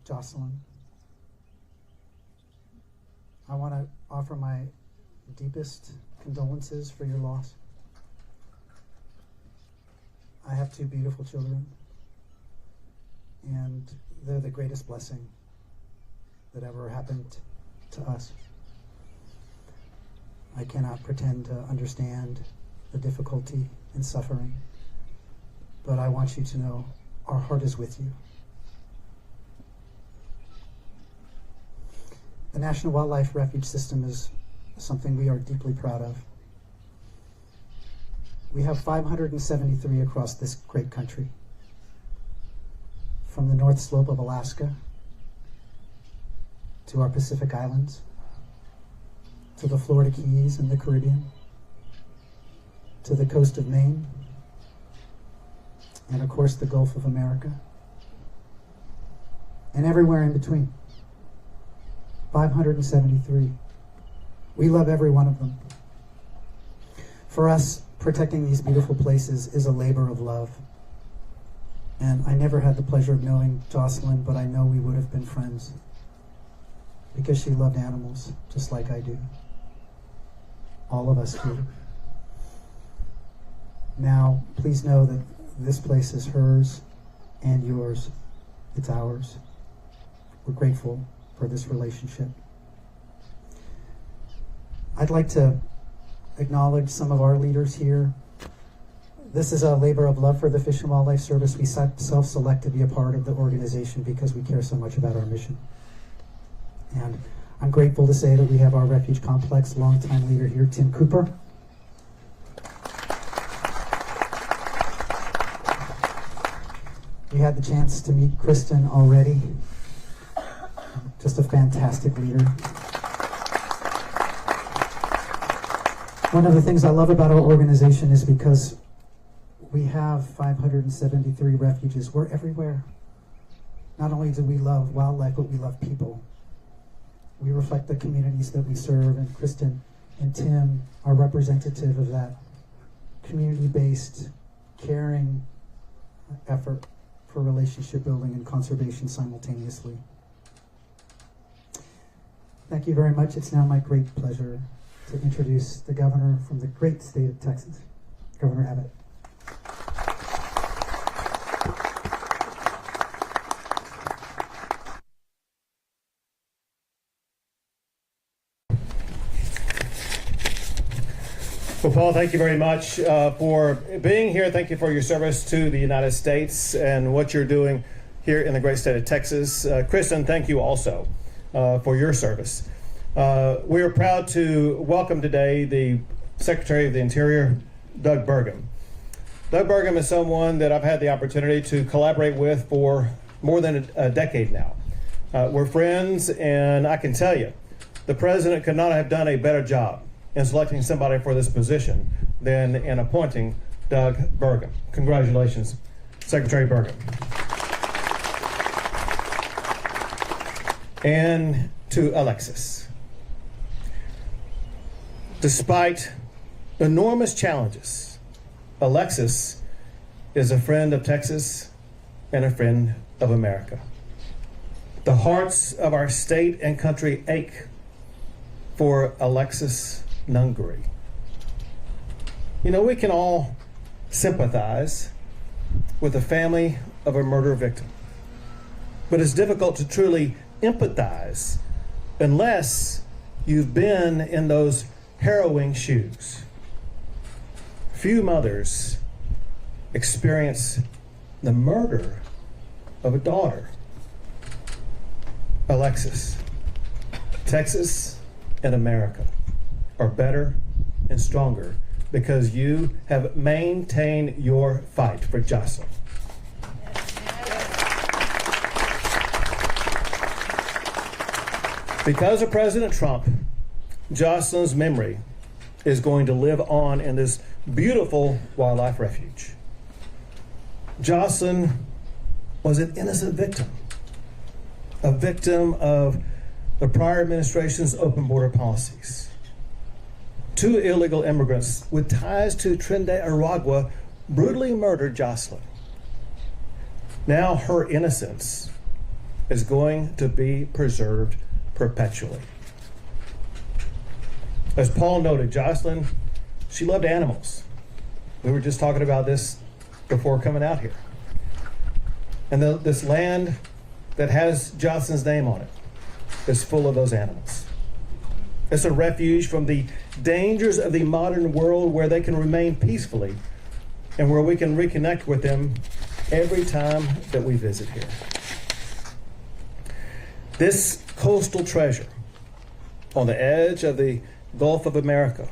Jocelyn. I want to offer my deepest condolences for your loss. I have two beautiful children, and they're the greatest blessing that ever happened to us. I cannot pretend to understand the difficulty and suffering, but I want you to know our heart is with you. The National Wildlife Refuge System is something we are deeply proud of. We have 573 across this great country, from the North Slope of Alaska to our Pacific Islands, to the Florida Keys and the Caribbean, to the coast of Maine, and of course the Gulf of America, and everywhere in between. 573. We love every one of them. For us, protecting these beautiful places is a labor of love. And I never had the pleasure of knowing Jocelyn, but I know we would have been friends because she loved animals just like I do. All of us do. Now, please know that this place is hers and yours. It's ours. We're grateful for this relationship. I'd like to acknowledge some of our leaders here. This is a labor of love for the Fish and Wildlife Service. We self-select to be a part of the organization because we care so much about our mission. And I'm grateful to say that we have our Refuge Complex longtime leader here, Tim Cooper. We had the chance to meet Kristen already. Just a fantastic leader. One of the things I love about our organization is because we have 573 refuges. We're everywhere. Not only do we love wildlife, but we love people. We reflect the communities that we serve, and Kristen and Tim are representative of that community-based, caring effort for relationship building and conservation simultaneously. Thank you very much. It's now my great pleasure to introduce the governor from the great state of Texas, Governor Abbott. Well, Paul, thank you very much for being here. Thank you for your service to the United States and what you're doing here in the great state of Texas. Kristen, thank you also for your service. We are proud to welcome today the Secretary of the Interior, Doug Burgum. Doug Burgum is someone that I've had the opportunity to collaborate with for more than a decade now. We're friends, and I can tell you, the President could not have done a better job in selecting somebody for this position than in appointing Doug Burgum. Congratulations, Secretary Burgum. And to Alexis. Despite enormous challenges, Alexis is a friend of Texas and a friend of America. The hearts of our state and country ache for Alexis Nungary. You know, we can all sympathize with the family of a murder victim, but it's difficult to truly empathize unless you've been in those harrowing shoes. Few mothers experience the murder of a daughter. Alexis, Texas and America are better and stronger because you have maintained your fight for Jocelyn. Because of President Trump, Jocelyn's memory is going to live on in this beautiful wildlife refuge. Jocelyn was an innocent victim, a victim of the prior administration's open border policies. Two illegal immigrants with ties to Trinidad and Aragua brutally murdered Jocelyn. Now her innocence is going to be preserved perpetually. As Paul noted, Jocelyn, she loved animals. We were just talking about this before coming out here. And this land that has Jocelyn's name on it is full of those animals. It's a refuge from the dangers of the modern world where they can remain peacefully and where we can reconnect with them every time that we visit here. This coastal treasure on the edge of the Gulf of America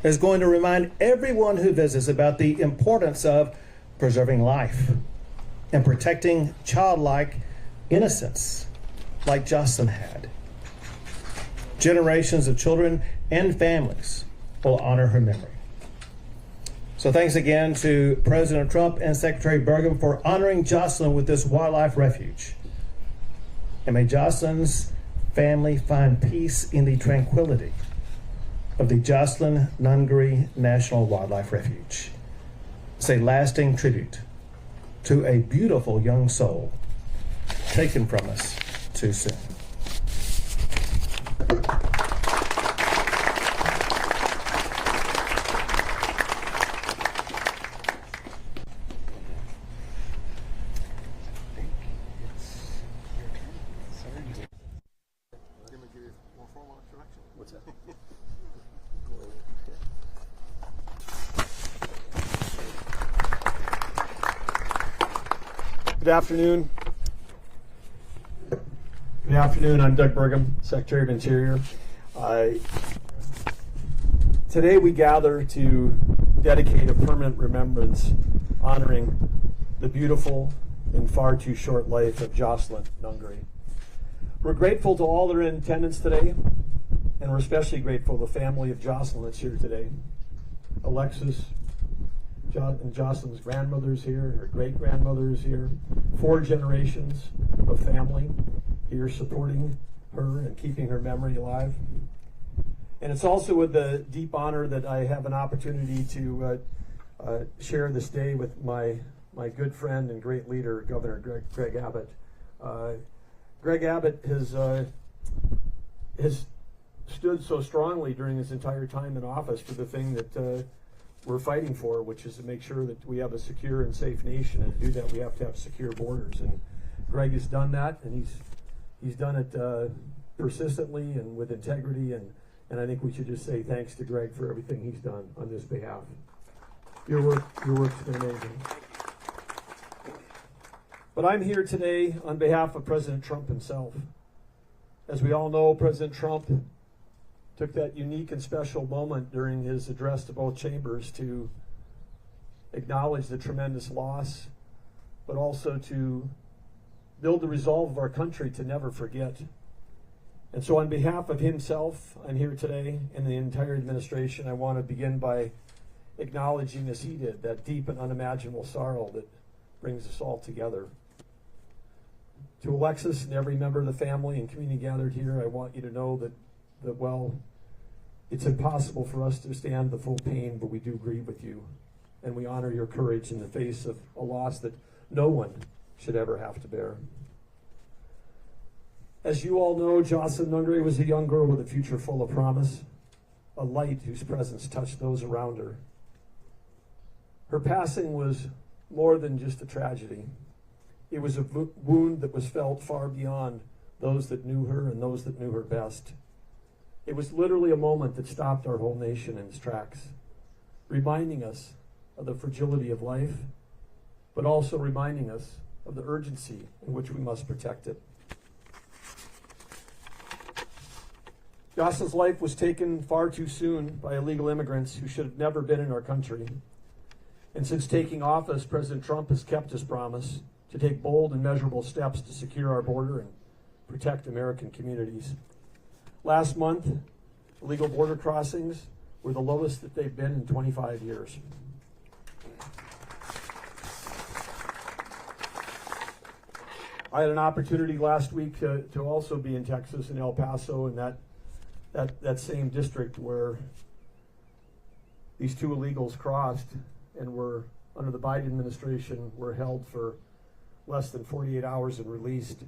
is going to remind everyone who visits about the importance of preserving life and protecting childlike innocence like Jocelyn had. Generations of children and families will honor her memory. So thanks again to President Trump and Secretary Burgum for honoring Jocelyn with this wildlife refuge. And may Jocelyn's family find peace in the tranquility of the Jocelyn Nungaree National Wildlife Refuge. It's a lasting tribute to a beautiful young soul taken from us too soon. What's that? Good afternoon. Good afternoon. I'm Doug Burgum, Secretary of Interior. Today we gather to dedicate a permanent remembrance honoring the beautiful and far too short life of Jocelyn Nungaree. We're grateful to all that are in attendance today, and we're especially grateful to the family of Jocelyn that's here today. Alexis and Jocelyn's grandmother's here, her great-grandmother is here, 4 generations of family here supporting her and keeping her memory alive. And it's also with the deep honor that I have an opportunity to share this day with my good friend and great leader, Governor Greg Abbott. Greg Abbott has stood so strongly during his entire time in office for the thing that we're fighting for, which is to make sure that we have a secure and safe nation. And to do that, we have to have secure borders. And Greg has done that, and he's done it persistently and with integrity. And I think we should just say thanks to Greg for everything he's done on this behalf. Your work's been amazing. But I'm here today on behalf of President Trump himself. As we all know, President Trump took that unique and special moment during his address to both chambers to acknowledge the tremendous loss, but also to build the resolve of our country to never forget. And so on behalf of himself, I'm here today, and the entire administration, I want to begin by acknowledging, as he did, that deep and unimaginable sorrow that brings us all together. To Alexis and every member of the family and community gathered here, I want you to know that well, it's impossible for us to stand the full pain, but we do grieve with you. And we honor your courage in the face of a loss that no one should ever have to bear. As you all know, Jocelyn Nungaree was a young girl with a future full of promise, a light whose presence touched those around her. Her passing was more than just a tragedy. It was a wound that was felt far beyond those that knew her and those that knew her best. It was literally a moment that stopped our whole nation in its tracks, reminding us of the fragility of life, but also reminding us of the urgency in which we must protect it. Jocelyn's life was taken far too soon by illegal immigrants who should have never been in our country. And since taking office, President Trump has kept his promise to take bold and measurable steps to secure our border and protect American communities. Last month, illegal border crossings were the lowest that they've been in 25 years. I had an opportunity last week to also be in Texas, in El Paso, and that same district where these 2 illegals crossed and were, under the Biden administration, were held for less than 48 hours and released.